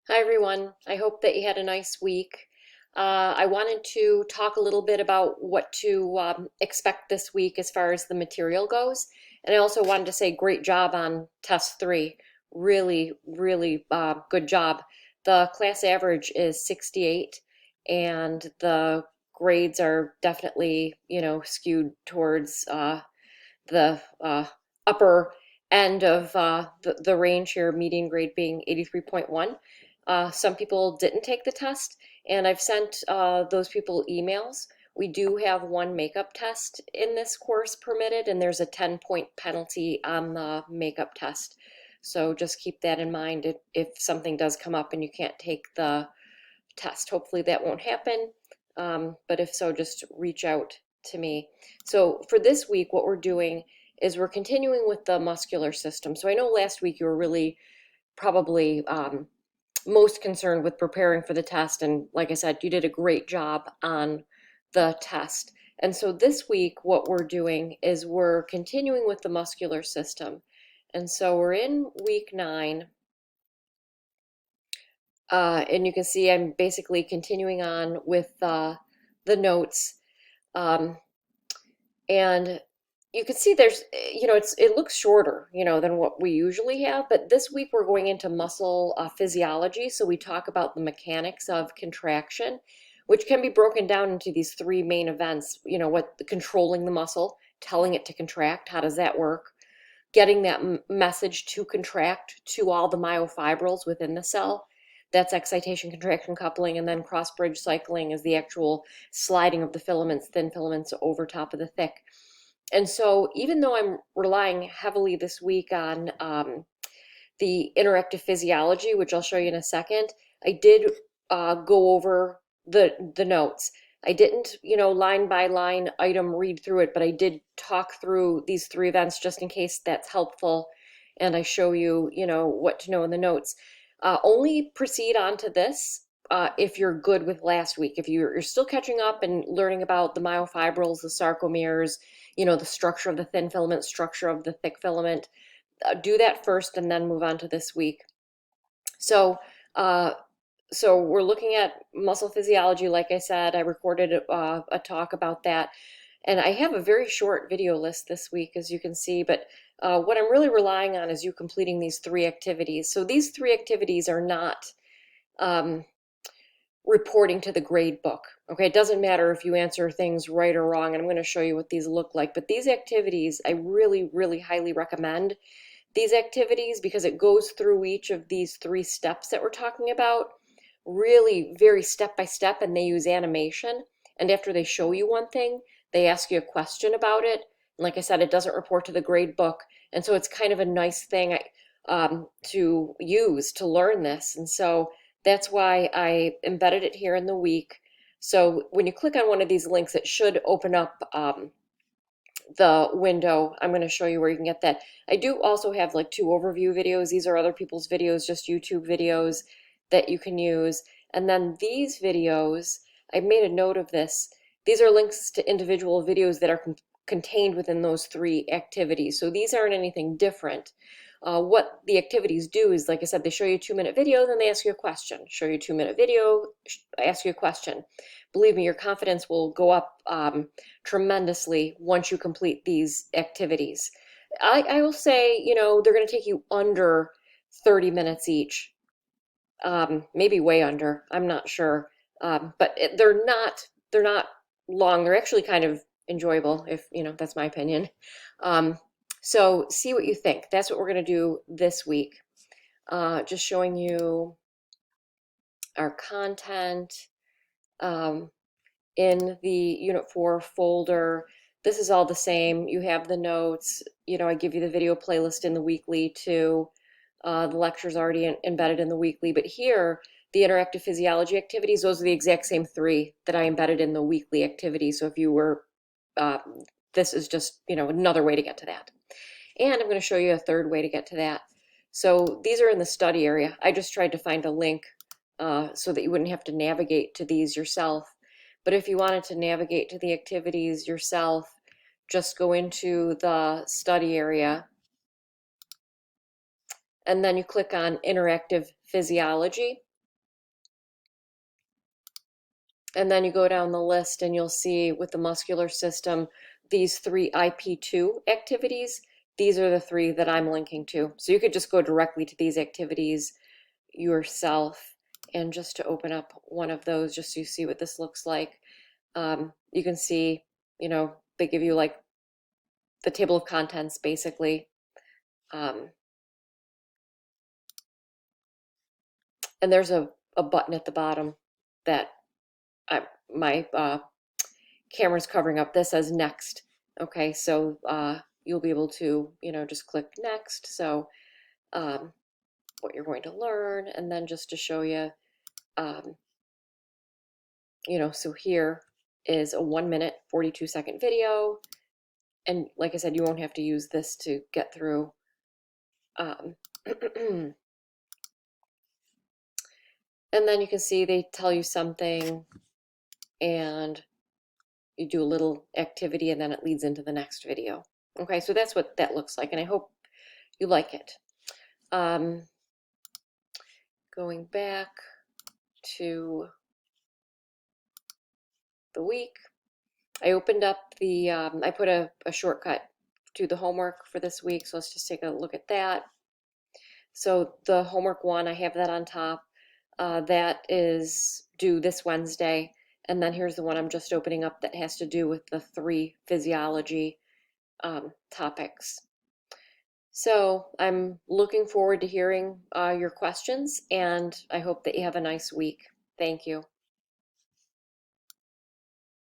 Hi, everyone. I hope that you had a nice week. I wanted to talk a little bit about what to expect this week as far as the material goes. And I also wanted to say great job on test three. Really, really good job. The class average is 68, and the grades are definitely, skewed towards the upper end of the range here, median grade being 83.1. Some people didn't take the test, and I've sent those people emails. We do have one makeup test in this course permitted, and there's a 10-point penalty on the makeup test. So just keep that in mind if something does come up and you can't take the test. Hopefully that won't happen, but if so, just reach out to me. So for this week, what we're doing is we're continuing with the muscular system. So I know last week you were really probably most concerned with preparing for the test, and like I said, you did a great job on the test. And so this week, what we're doing is we're continuing with the muscular system. And so we're in week 9. And you can see I'm basically continuing on with the notes. Um, and you can see there's, it looks shorter, than what we usually have. But this week we're going into muscle physiology. So we talk about the mechanics of contraction, which can be broken down into these three main events. What controlling the muscle, telling it to contract, how does that work? Getting that message to contract to all the myofibrils within the cell. That's excitation, contraction, coupling, and then cross-bridge cycling is the actual sliding of the filaments, thin filaments over top of the thick. And so even though I'm relying heavily this week on the interactive physiology, which I'll show you in a second, I did go over the notes. I didn't, line by line item read through it, but I did talk through these three events just in case that's helpful. And I show you, what to know in the notes. Only proceed on to this if you're good with last week. If you're still catching up and learning about the myofibrils, the sarcomeres, the structure of the thin filament, structure of the thick filament, do that first and then move on to this week. So, uh, so we're looking at muscle physiology. Like I said, I recorded a talk about that, and I have a very short video list this week, as you can see. But what I'm really relying on is you completing these three activities. So these three activities are not um, reporting to the grade book. Okay, it doesn't matter if you answer things right or wrong, and I'm going to show you what these look like. But these activities, I really, really highly recommend these activities because it goes through each of these three steps that we're talking about, really very step by step, and they use animation. And after they show you one thing, they ask you a question about it. And like I said, it doesn't report to the grade book. And so it's kind of a nice thing to use to learn this. And so that's why I embedded it here in the week. So when you click on one of these links, it should open up the window. I'm going to show you where you can get that. I do also have like 2 overview videos. These are other people's videos, just YouTube videos that you can use. And then these videos, I made a note of this. These are links to individual videos that are contained within those 3 activities. So these aren't anything different. What the activities do is, like I said, they show you a 2-minute video, then they ask you a question. Show you a 2-minute video, ask you a question. Believe me, your confidence will go up tremendously once you complete these activities. I will say, they're going to take you under 30 minutes each, maybe way under. I'm not sure, but they're not long. They're actually kind of enjoyable, if that's my opinion. So see what you think. That's what we're going to do this week. Just showing you our content. In the Unit 4 folder. This is all the same. You have the notes. I give you the video playlist in the weekly too. The lecture's already embedded in the weekly. But here, the interactive physiology activities, those are the exact same 3 that I embedded in the weekly activities. So if you were, uh, this is just, another way to get to that. And I'm going to show you a third way to get to that. So these are in the study area. I just tried to find a link so that you wouldn't have to navigate to these yourself. But if you wanted to navigate to the activities yourself, just go into the study area and then you click on interactive physiology. And then you go down the list and you'll see with the muscular system, these three IP2 activities, these are the three that I'm linking to. So you could just go directly to these activities yourself. And just to open up one of those, just so you see what this looks like, you can see, they give you like the table of contents basically. Um, and there's a button at the bottom that my camera's covering up. This says next. Okay, so you'll be able to, just click next. So what you're going to learn, and then just to show you, um, so here is a 1 minute, 42-second video. And like I said, you won't have to use this to get through. And then you can see they tell you something and you do a little activity and then it leads into the next video. Okay, so that's what that looks like, and I hope you like it. Going back to the week, I opened up the, I put a shortcut to the homework for this week, so let's just take a look at that. So the homework one, I have that on top. That is due this Wednesday. And then here's the one I'm just opening up that has to do with the 3 physiology topics. So I'm looking forward to hearing your questions, and I hope that you have a nice week. Thank you.